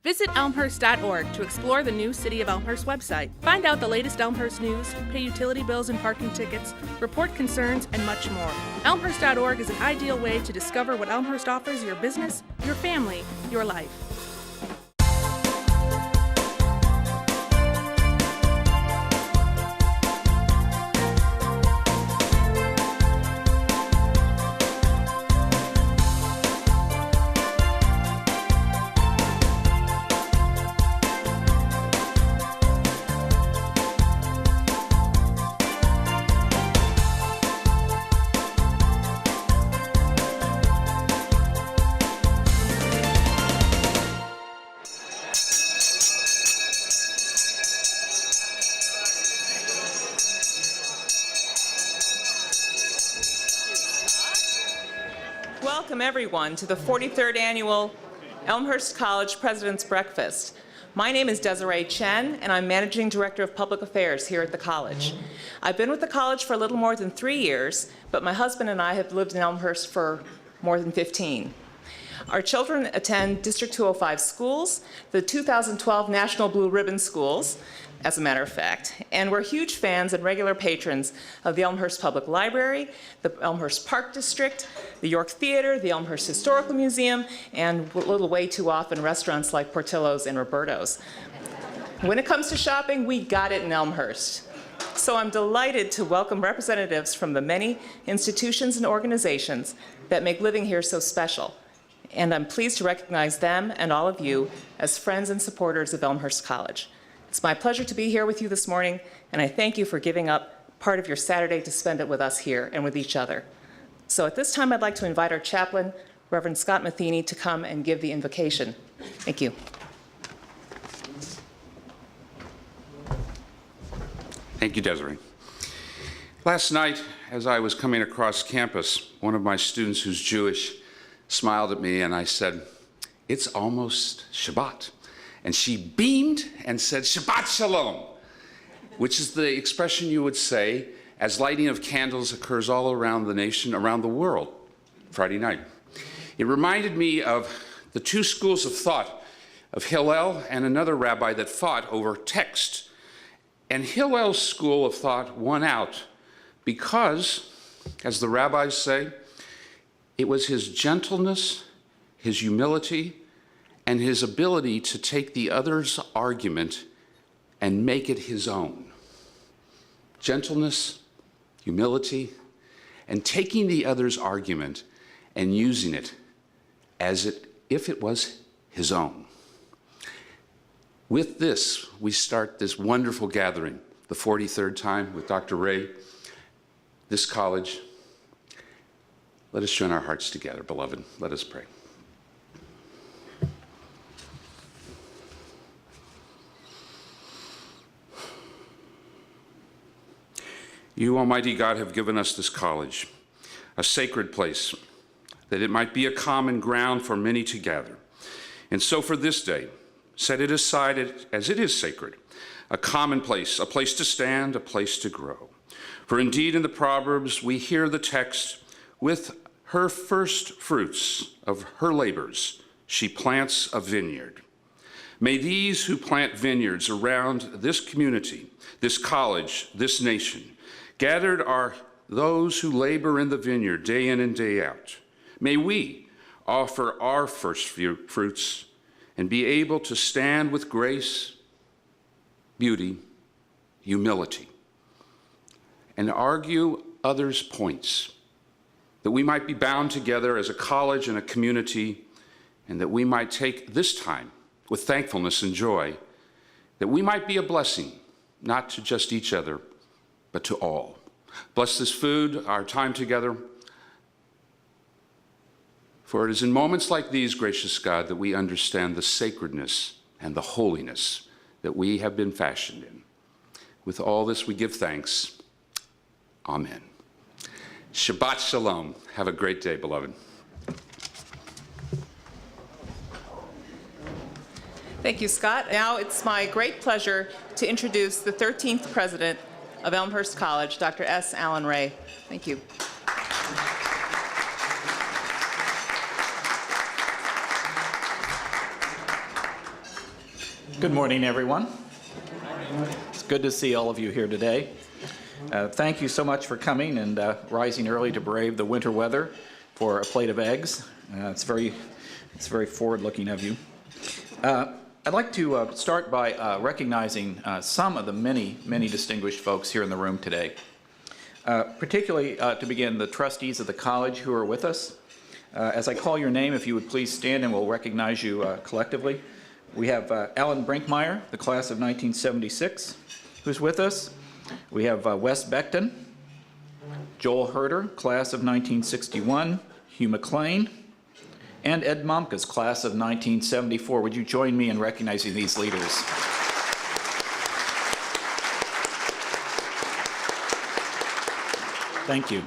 Visit elmhurst.org to explore the new City of Elmhurst website. Find out the latest Elmhurst news, pay utility bills and parking tickets, report concerns, and much more. Elmhurst.org is an ideal way to discover what Elmhurst offers your business, your family, your life. Welcome, everyone, to the 43rd Annual Elmhurst College President's Breakfast. My name is Desiree Chen, and I'm Managing Director of Public Affairs here at the college. I've been with the college for a little more than 3 years, but my husband and I have lived in Elmhurst for more than 15. Our children attend District 205 schools, the 2012 National Blue Ribbon schools, as a matter of fact, and we're huge fans and regular patrons of the Elmhurst Public Library, the Elmhurst Park District, the York Theater, the Elmhurst Historical Museum, and a little way too often restaurants like Portillo's and Roberto's. When it comes to shopping, we got it in Elmhurst. So I'm delighted to welcome representatives from the many institutions and organizations that make living here so special. And I'm pleased to recognize them and all of you as friends and supporters of Elmhurst College. It's my pleasure to be here with you this morning, and I thank you for giving up part of your Saturday to spend it with us here and with each other. So at this time, I'd like to invite our chaplain, Reverend Scott Matheny, to come and give the invocation. Thank you. Thank you, Desiree. Last night, as I was coming across campus, one of my students who's Jewish smiled at me, and I said, "It's almost Shabbat." And she beamed and said, "Shabbat Shalom," which is the expression you would say as lighting of candles occurs all around the nation, around the world, Friday night. It reminded me of the two schools of thought of Hillel and another rabbi that fought over text. And Hillel's school of thought won out because, as the rabbis say, it was his gentleness, his humility, and his ability to take the other's argument and make it his own. Gentleness, humility, and taking the other's argument and using it as if it was his own. With this, we start this wonderful gathering, the 43rd time with Dr. Ray, this college. Let us join our hearts together, beloved. Let us pray. You, Almighty God, have given us this college, a sacred place, that it might be a common ground for many to gather. And so for this day, set it aside as it is sacred, a common place, a place to stand, a place to grow. For indeed in the Proverbs we hear the text, "With her first fruits of her labors, she plants a vineyard." May these who plant vineyards around this community, this college, this nation, gathered are those who labor in the vineyard day in and day out. May we offer our first fruits and be able to stand with grace, beauty, humility, and argue others' points, that we might be bound together as a college and a community, and that we might take this time with thankfulness and joy, that we might be a blessing, not to just each other, but to all. Bless this food, our time together, for it is in moments like these, gracious God, that we understand the sacredness and the holiness that we have been fashioned in. With all this, we give thanks. Amen. Shabbat Shalom. Have a great day, beloved. Thank you, Scott. Now it's my great pleasure to introduce the 13th president of Elmhurst College, Dr. S. Allen Ray. Thank you. Good morning, everyone. It's good to see all of you here today. Thank you so much for coming and rising early to brave the winter weather for a plate of eggs. It's very forward-looking of you. I'd like to start by recognizing some of the many distinguished folks here in the room today. Particularly to begin, the trustees of the college who are with us. As I call your name, if you would please stand and we'll recognize you collectively. We have Alan Brinkmeyer, the class of 1976, who's with us. We have Wes Beckton, Joel Herder, class of 1961, Hugh McLean, and Ed Momkus, class of 1974. Would you join me in recognizing these leaders? Thank you.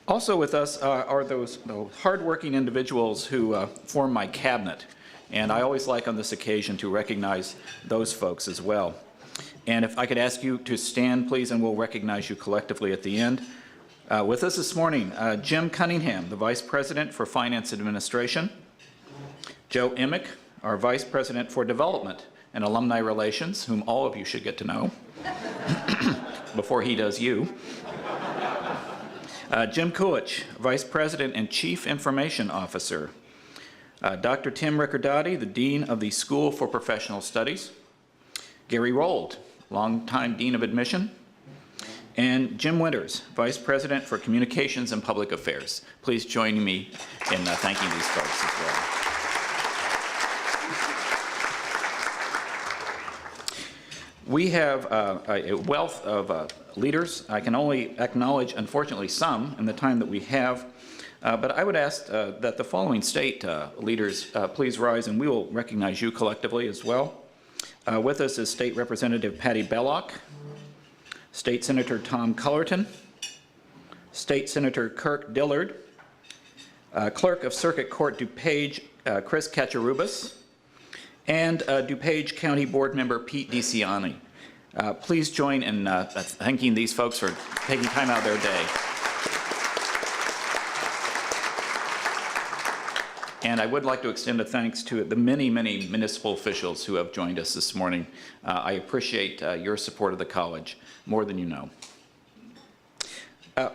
Also with us are those hardworking individuals who form my cabinet, and I always like on this occasion to recognize those folks as well. And if I could ask you to stand, please, and we'll recognize you collectively at the end. With us this morning, Jim Cunningham, the Vice President for Finance Administration, Joe Emick, our Vice President for Development and Alumni Relations, whom all of you should get to know before he does you. Jim Kulich, Vice President and Chief Information Officer. Dr. Tim Ricordati, the Dean of the School for Professional Studies. Gary Rold, longtime Dean of Admission. And Jim Winters, Vice President for Communications and Public Affairs. Please join me in thanking these folks as well. We have a wealth of leaders. I can only acknowledge, unfortunately, some in the time that we have. But I would ask that the following state leaders please rise, and we will recognize you collectively as well. With us is State Representative Patty Bellock, State Senator Tom Cullerton, State Senator Kirk Dillard, Clerk of Circuit Court DuPage Chris Kacherubis, and DuPage County Board Member Pete DeCiani. Please join in thanking these folks for taking time out of their day. And I would like to extend a thanks to the many municipal officials who have joined us this morning. I appreciate your support of the college more than you know.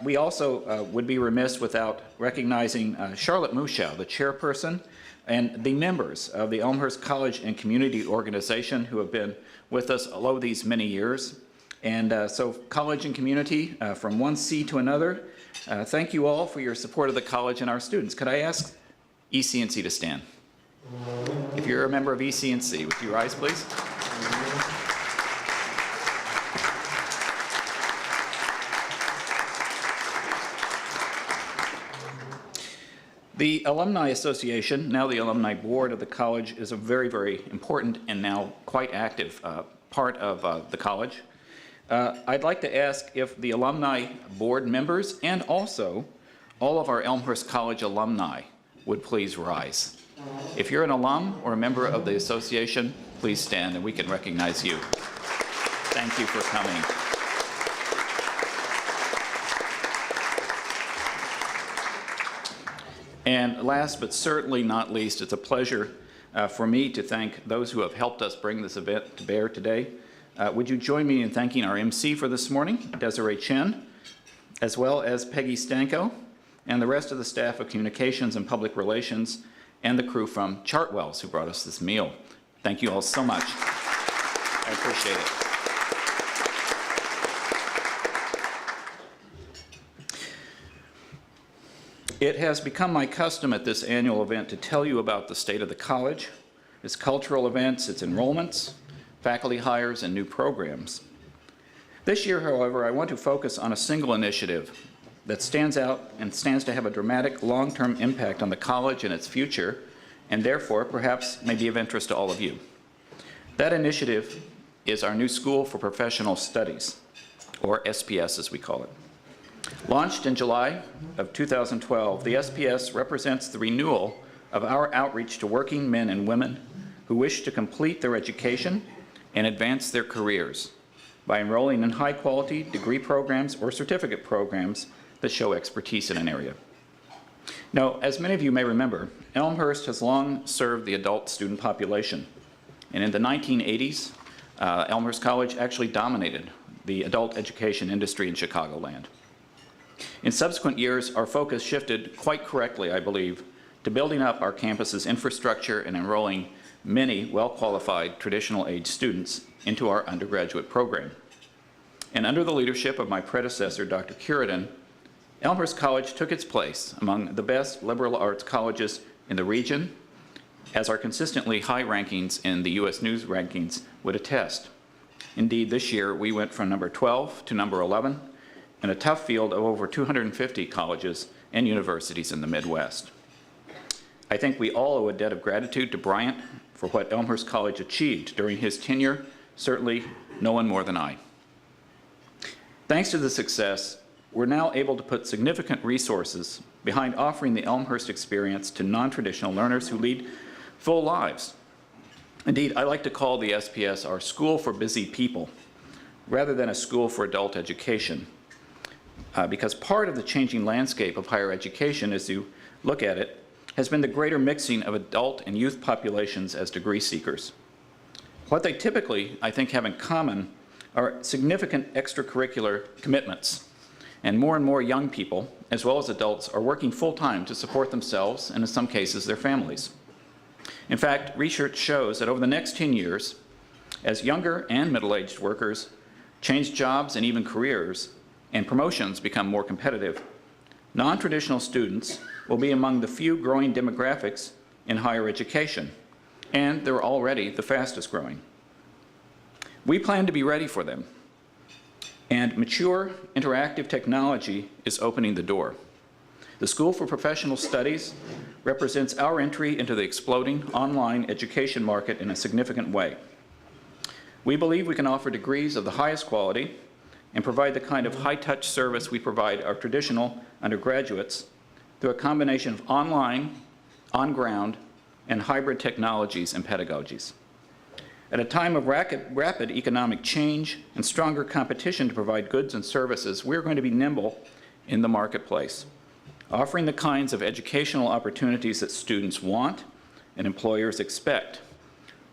We also would be remiss without recognizing Charlotte Muschow, the chairperson, and the members of the Elmhurst College and Community Organization who have been with us all of these many years. And so college and community, from one C to another, thank you all for your support of the college and our students. Could I ask EC&C to stand? If you're a member of EC&C, would you rise, please? The Alumni Association, now the Alumni Board of the college, is a very important and now quite active part of the college. I'd like to ask if the Alumni Board members and also all of our Elmhurst College alumni would please rise. If you're an alum or a member of the association, please stand and we can recognize you. Thank you for coming. And last but certainly not least, it's a pleasure for me to thank those who have helped us bring this event to bear today. Would you join me in thanking our MC for this morning, Desiree Chen, as well as Peggy Stanko, and the rest of the staff of Communications and Public Relations, and the crew from Chartwells who brought us this meal. Thank you all so much. I appreciate it. It has become my custom at this annual event to tell you about the state of the college, its cultural events, its enrollments, faculty hires, and new programs. This year, however, I want to focus on a single initiative that stands out and stands to have a dramatic long-term impact on the college and its future, and therefore perhaps may be of interest to all of you. That initiative is our new School for Professional Studies, or SPS as we call it. Launched in July of 2012, the SPS represents the renewal of our outreach to working men and women who wish to complete their education and advance their careers by enrolling in high-quality degree programs or certificate programs that show expertise in an area. Now, as many of you may remember, Elmhurst has long served the adult student population. And in the 1980s, Elmhurst College actually dominated the adult education industry in Chicagoland. In subsequent years, our focus shifted quite correctly, I believe, to building up our campus's infrastructure and enrolling many well-qualified traditional-age students into our undergraduate program. And under the leadership of my predecessor, Dr. Curidan, Elmhurst College took its place among the best liberal arts colleges in the region, as our consistently high rankings in the U.S. News rankings would attest. Indeed, this year we went from number 12 to number 11 in a tough field of over 250 colleges and universities in the Midwest. I think we all owe a debt of gratitude to Bryant for what Elmhurst College achieved during his tenure, certainly no one more than I. Thanks to the success, we're now able to put significant resources behind offering the Elmhurst experience to non-traditional learners who lead full lives. Indeed, I like to call the SPS our school for busy people, rather than a school for adult education, because part of the changing landscape of higher education, as you look at it, has been the greater mixing of adult and youth populations as degree seekers. What they typically, I think, have in common are significant extracurricular commitments, and more young people, as well as adults, are working full-time to support themselves and, in some cases, their families. In fact, research shows that over the next 10 years, as younger and middle-aged workers change jobs and even careers, and promotions become more competitive, non-traditional students will be among the few growing demographics in higher education, and they're already the fastest growing. We plan to be ready for them, and mature, interactive technology is opening the door. The School for Professional Studies represents our entry into the exploding online education market in a significant way. We believe we can offer degrees of the highest quality and provide the kind of high-touch service we provide our traditional undergraduates through a combination of online, on-ground, and hybrid technologies and pedagogies. At a time of rapid economic change and stronger competition to provide goods and services, we're going to be nimble in the marketplace, offering the kinds of educational opportunities that students want and employers expect,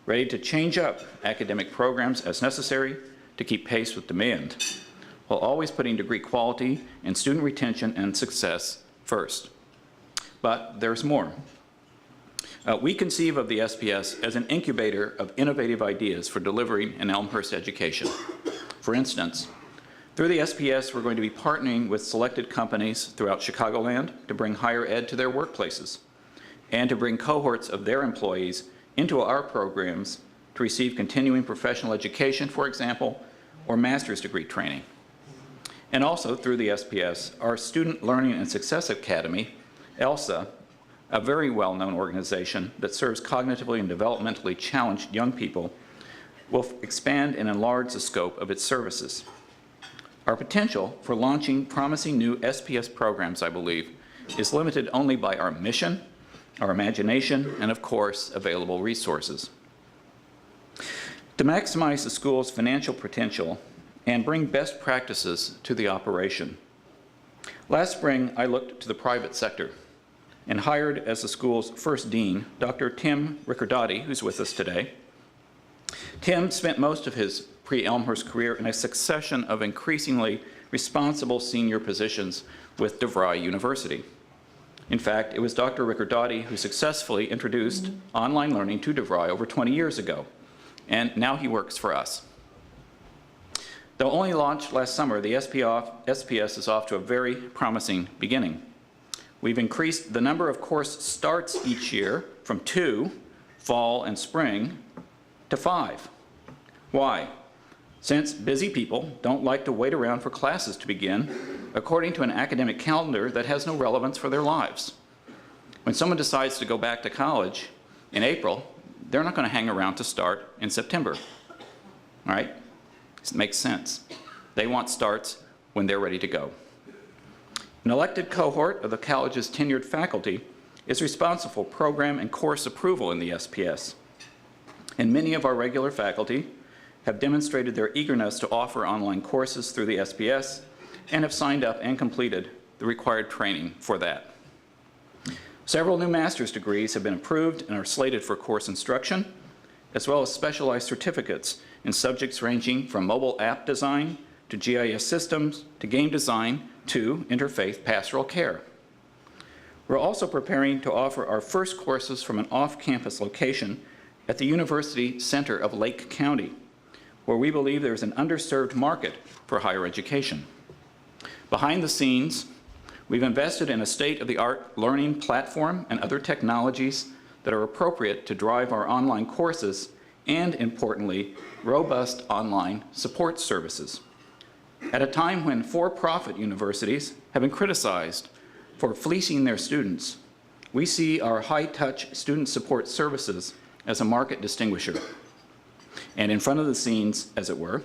ready to change up academic programs as necessary to keep pace with demand, while always putting degree quality and student retention and success first. But there's more. We conceive of the SPS as an incubator of innovative ideas for delivering an Elmhurst education. For instance, through the SPS, we're going to be partnering with selected companies throughout Chicagoland to bring higher ed to their workplaces and to bring cohorts of their employees into our programs to receive continuing professional education, for example, or master's degree training. And also through the SPS, our Student Learning and Success Academy, ELSA, a very well-known organization that serves cognitively and developmentally challenged young people, will expand and enlarge the scope of its services. Our potential for launching promising new SPS programs, I believe, is limited only by our mission, our imagination, and of course, available resources. To maximize the school's financial potential and bring best practices to the operation, last spring I looked to the private sector and hired as the school's first dean, Dr. Tim Riccardotti, who's with us today. Tim spent most of his pre-Elmhurst career in a succession of increasingly responsible senior positions with DeVry University. In fact, it was Dr. Riccardotti who successfully introduced online learning to DeVry over 20 years ago, and now he works for us. Though only launched last summer, the SPS is off to a very promising beginning. We've increased the number of course starts each year from 2, fall and spring, to 5. Why? Since busy people don't like to wait around for classes to begin according to an academic calendar that has no relevance for their lives. When someone decides to go back to college in April, they're not going to hang around to start in September. All right? It makes sense. They want starts when they're ready to go. An elected cohort of the college's tenured faculty is responsible for program and course approval in the SPS. And many of our regular faculty have demonstrated their eagerness to offer online courses through the SPS and have signed up and completed the required training for that. Several new master's degrees have been approved and are slated for course instruction, as well as specialized certificates in subjects ranging from mobile app design to GIS systems to game design to interfaith pastoral care. We're also preparing to offer our first courses from an off-campus location at the University Center of Lake County, where we believe there is an underserved market for higher education. Behind the scenes, we've invested in a state-of-the-art learning platform and other technologies that are appropriate to drive our online courses and, importantly, robust online support services. At a time when for-profit universities have been criticized for fleecing their students, we see our high-touch student support services as a market distinguisher. And in front of the scenes, as it were,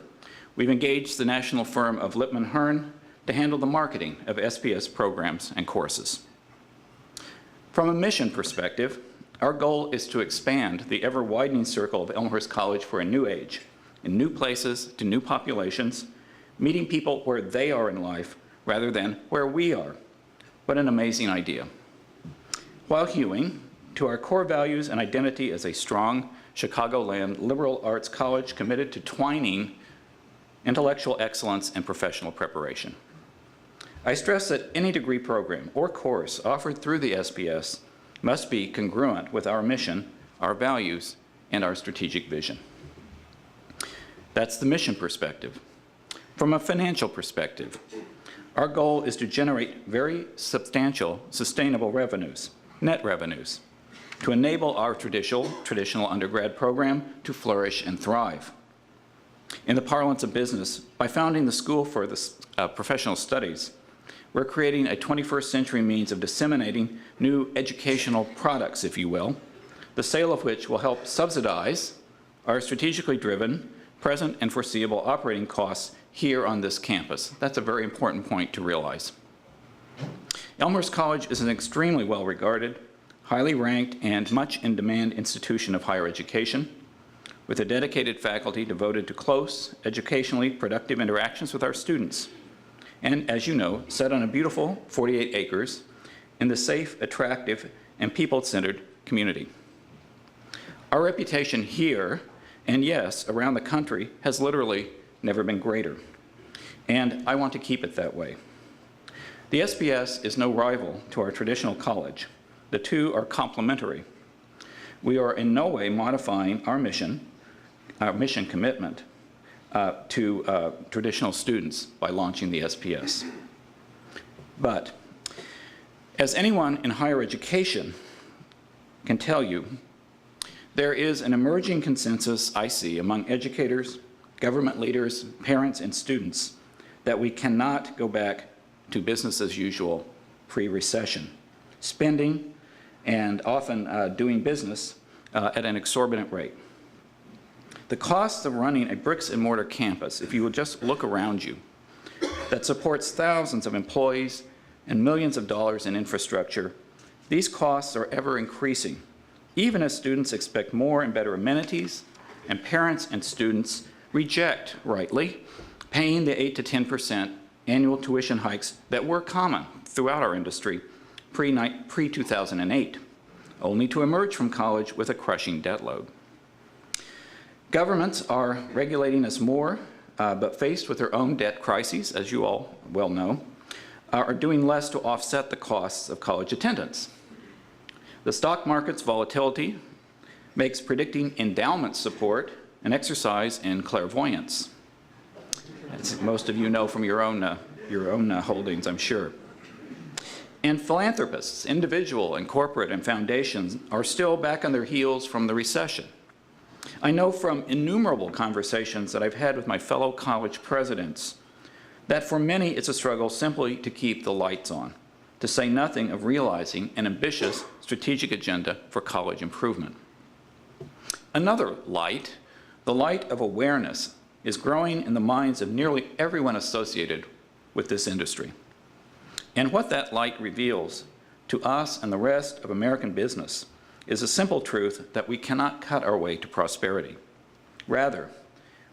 we've engaged the national firm of Lippman Hearn to handle the marketing of SPS programs and courses. From a mission perspective, our goal is to expand the ever-widening circle of Elmhurst College for a new age, in new places to new populations, meeting people where they are in life rather than where we are. What an amazing idea. While hewing to our core values and identity as a strong Chicagoland liberal arts college committed to twining intellectual excellence and professional preparation. I stress that any degree program or course offered through the SPS must be congruent with our mission, our values, and our strategic vision. That's the mission perspective. From a financial perspective, our goal is to generate very substantial, sustainable revenues, net revenues, to enable our traditional undergrad program to flourish and thrive. In the parlance of business, by founding the School for the Professional Studies, we're creating a 21st century means of disseminating new educational products, if you will, the sale of which will help subsidize our strategically driven, present and foreseeable operating costs here on this campus. That's a very important point to realize. Elmhurst College is an extremely well-regarded, highly ranked, and much in-demand institution of higher education, with a dedicated faculty devoted to close, educationally productive interactions with our students, and, as you know, set on a beautiful 48 acres in the safe, attractive, and people-centered community. Our reputation here, and yes, around the country, has literally never been greater, and I want to keep it that way. The SPS is no rival to our traditional college. The two are complementary. We are in no way modifying our mission commitment to traditional students by launching the SPS. But as anyone in higher education can tell you, there is an emerging consensus I see among educators, government leaders, parents, and students that we cannot go back to business as usual pre-recession, spending and often doing business at an exorbitant rate. The costs of running a bricks and mortar campus, if you would just look around you, that supports thousands of employees and millions of dollars in infrastructure, these costs are ever increasing, even as students expect more and better amenities, and parents and students reject, rightly, paying the 8 to 10% annual tuition hikes that were common throughout our industry pre-2008, only to emerge from college with a crushing debt load. Governments are regulating us more, but faced with their own debt crises, as you all well know, are doing less to offset the costs of college attendance. The stock market's volatility makes predicting endowment support an exercise in clairvoyance, as most of you know from your own holdings, I'm sure. And philanthropists, individual and corporate and foundations, are still back on their heels from the recession. I know from innumerable conversations that I've had with my fellow college presidents that for many it's a struggle simply to keep the lights on, to say nothing of realizing an ambitious strategic agenda for college improvement. Another light, the light of awareness, is growing in the minds of nearly everyone associated with this industry. And what that light reveals to us and the rest of American business is a simple truth that we cannot cut our way to prosperity. Rather,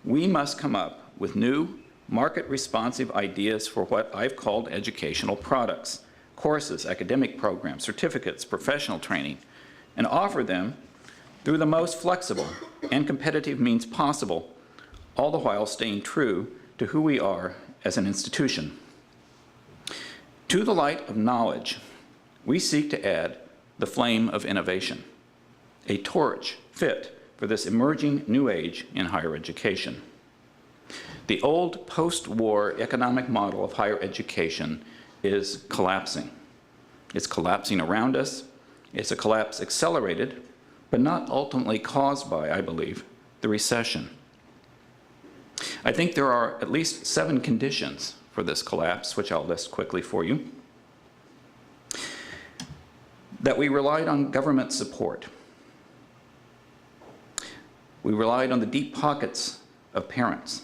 we must come up with new, market-responsive ideas for what I've called educational products, courses, academic programs, certificates, professional training, and offer them through the most flexible and competitive means possible, all the while staying true to who we are as an institution. To the light of knowledge, we seek to add the flame of innovation, a torch fit for this emerging new age in higher education. The old post-war economic model of higher education is collapsing. It's collapsing around us. It's a collapse accelerated, but not ultimately caused by, I believe, the recession. I think there are at least 7 conditions for this collapse, which I'll list quickly for you. That we relied on government support. We relied on the deep pockets of parents.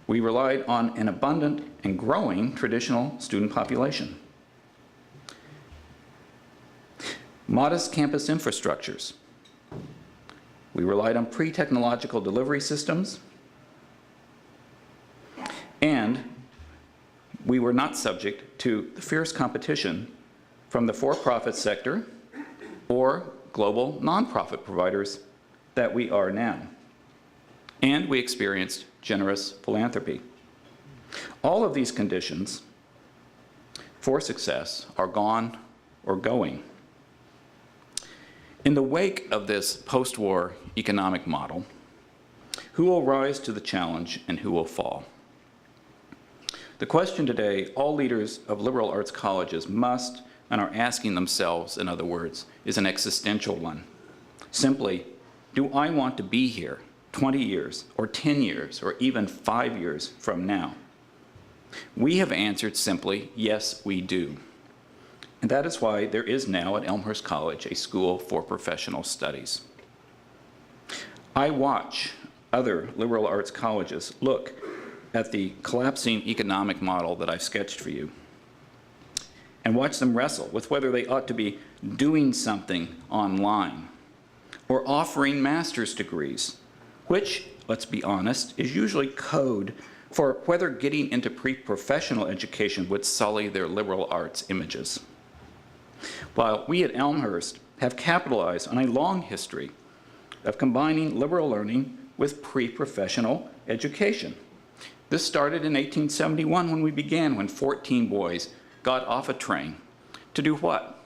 We relied on an abundant and growing traditional student population. Modest campus infrastructures. We relied on pre-technological delivery systems. And we were not subject to the fierce competition from the for-profit sector or global nonprofit providers that we are now. And we experienced generous philanthropy. All of these conditions for success are gone or going. In the wake of this post-war economic model, who will rise to the challenge and who will fall? The question today all leaders of liberal arts colleges must and are asking themselves, in other words, is an existential one. Simply, do I want to be here 20 years or 10 years or even 5 years from now? We have answered simply, yes, we do. And that is why there is now at Elmhurst College a school for professional studies. I watch other liberal arts colleges look at the collapsing economic model that I've sketched for you and watch them wrestle with whether they ought to be doing something online or offering master's degrees, which, let's be honest, is usually code for whether getting into pre-professional education would sully their liberal arts images. While we at Elmhurst have capitalized on a long history of combining liberal learning with pre-professional education. This started in 1871 when we began, when 14 boys got off a train to do what?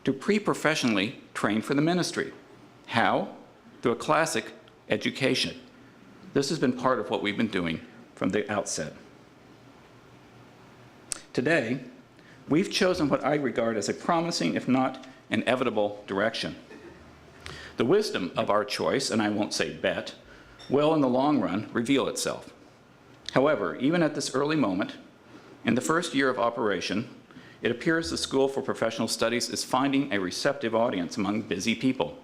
To pre-professionally train for the ministry. How? Through a classic education. This has been part of what we've been doing from the outset. Today, we've chosen what I regard as a promising, if not inevitable, direction. The wisdom of our choice, and I won't say bet, will in the long run reveal itself. However, even at this early moment, in the first year of operation, it appears the School for Professional Studies is finding a receptive audience among busy people,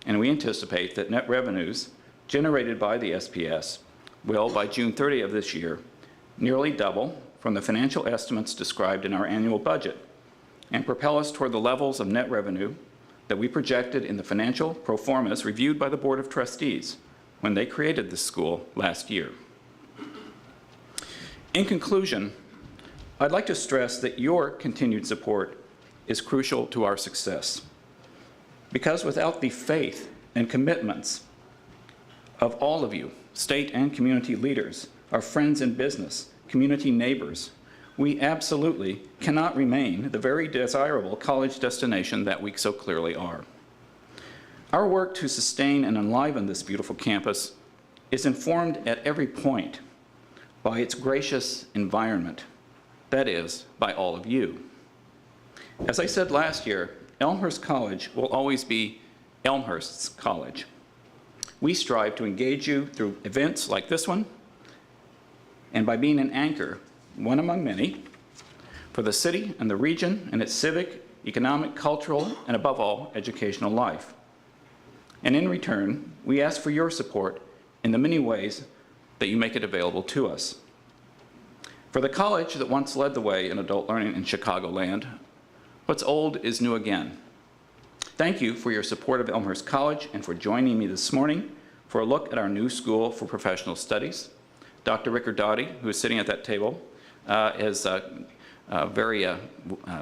and we anticipate that net revenues generated by the SPS will, by June 30 of this year, nearly double from the financial estimates described in our annual budget and propel us toward the levels of net revenue that we projected in the financial pro formas reviewed by the Board of Trustees when they created this school last year. In conclusion, I'd like to stress that your continued support is crucial to our success, because without the faith and commitments of all of you, state and community leaders, our friends in business, community neighbors, we absolutely cannot remain the very desirable college destination that we so clearly are. Our work to sustain and enliven this beautiful campus is informed at every point by its gracious environment, that is, by all of you. As I said last year, Elmhurst College will always be Elmhurst's college. We strive to engage you through events like this one, and by being an anchor, one among many, for the city and the region and its civic, economic, cultural, and above all, educational life. And in return, we ask for your support in the many ways that you make it available to us. For the college that once led the way in adult learning in Chicagoland, what's old is new again. Thank you for your support of Elmhurst College and for joining me this morning for a look at our new School for Professional Studies. Dr. Rickard Dottie, who is sitting at that table, has very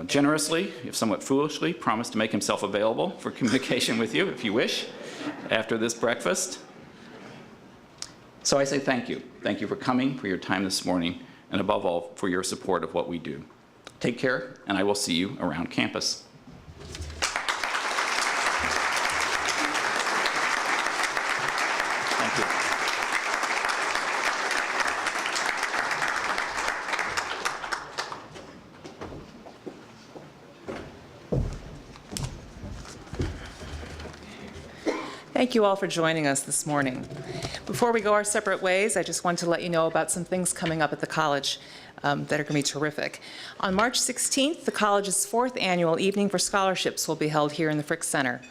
generously, if somewhat foolishly, promised to make himself available for communication with you, if you wish, after this breakfast. So I say thank you. Thank you for coming, for your time this morning, and above all, for your support of what we do. Take care, and I will see you around campus. Thank you. Thank you all for joining us this morning. Before we go our separate ways, I just want to let you know about some things coming up at the college that are going to be terrific. On March 16th, the college's 4th annual Evening for Scholarships will be held here in the Frick Center.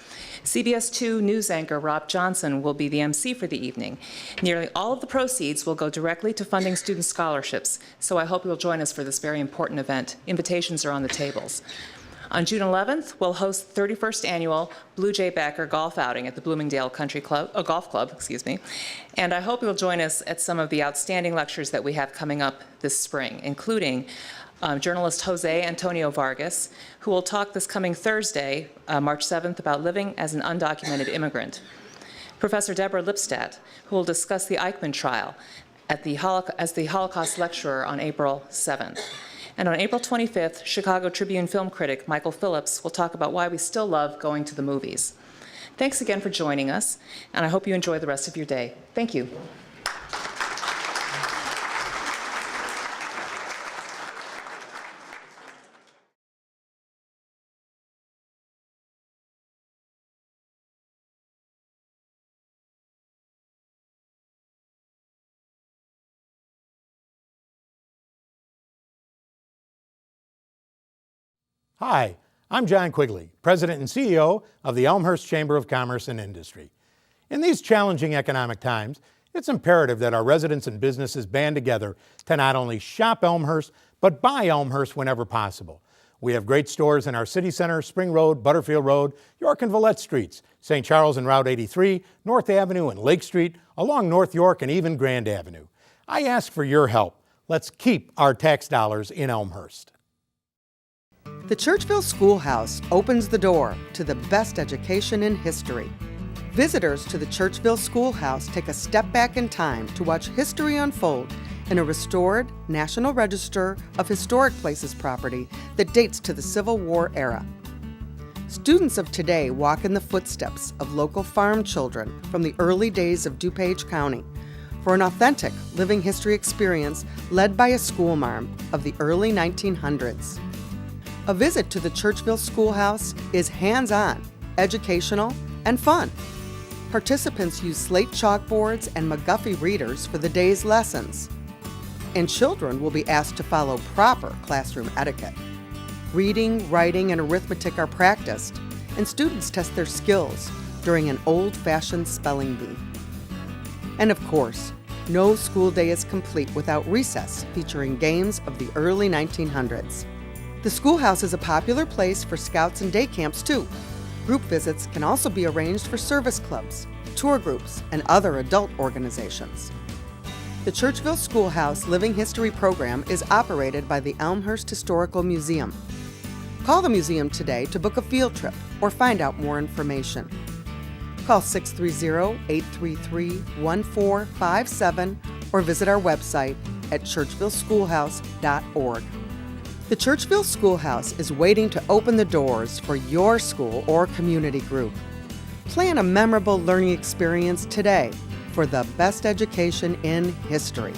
CBS 2 news anchor Rob Johnson will be the MC for the evening. Nearly all of the proceeds will go directly to funding student scholarships, so I hope you'll join us for this very important event. Invitations are on the tables. On June 11th, we'll host the 31st annual Blue Jay Backer golf outing at the Bloomingdale Golf Club, and I hope you'll join us at some of the outstanding lectures that we have coming up this spring, including journalist Jose Antonio Vargas, who will talk this coming Thursday, March 7th, about living as an undocumented immigrant. Professor Deborah Lipstadt, who will discuss the Eichmann trial as the Holocaust lecturer on April 7th. And on April 25th, Chicago Tribune film critic Michael Phillips will talk about why we still love going to the movies. Thanks again for joining us, and I hope you enjoy the rest of your day. Thank you. Hi, I'm John Quigley, President and CEO of the Elmhurst Chamber of Commerce and Industry. In these challenging economic times, it's imperative that our residents and businesses band together to not only shop Elmhurst, but buy Elmhurst whenever possible. We have great stores in our city center, Spring Road, Butterfield Road, York and Villette Streets, St. Charles and Route 83, North Avenue and Lake Street, along North York and even Grand Avenue. I ask for your help. Let's keep our tax dollars in Elmhurst. The Churchville Schoolhouse opens the door to the best education in history. Visitors to the Churchville Schoolhouse take a step back in time to watch history unfold in a restored National Register of Historic Places property that dates to the Civil War era. Students of today walk in the footsteps of local farm children from the early days of DuPage County for an authentic living history experience led by a schoolmarm of the early 1900s. A visit to the Churchville Schoolhouse is hands-on, educational, and fun. Participants use slate chalkboards and McGuffey readers for the day's lessons. And children will be asked to follow proper classroom etiquette. Reading, writing, and arithmetic are practiced, and students test their skills during an old-fashioned spelling bee. And of course, no school day is complete without recess featuring games of the early 1900s. The schoolhouse is a popular place for scouts and day camps, too. Group visits can also be arranged for service clubs, tour groups, and other adult organizations. The Churchville Schoolhouse Living History program is operated by the Elmhurst Historical Museum. Call the museum today to book a field trip or find out more information. Call 630-833-1457 or visit our website at churchvilleschoolhouse.org. The Churchville Schoolhouse is waiting to open the doors for your school or community group. Plan a memorable learning experience today for the best education in history.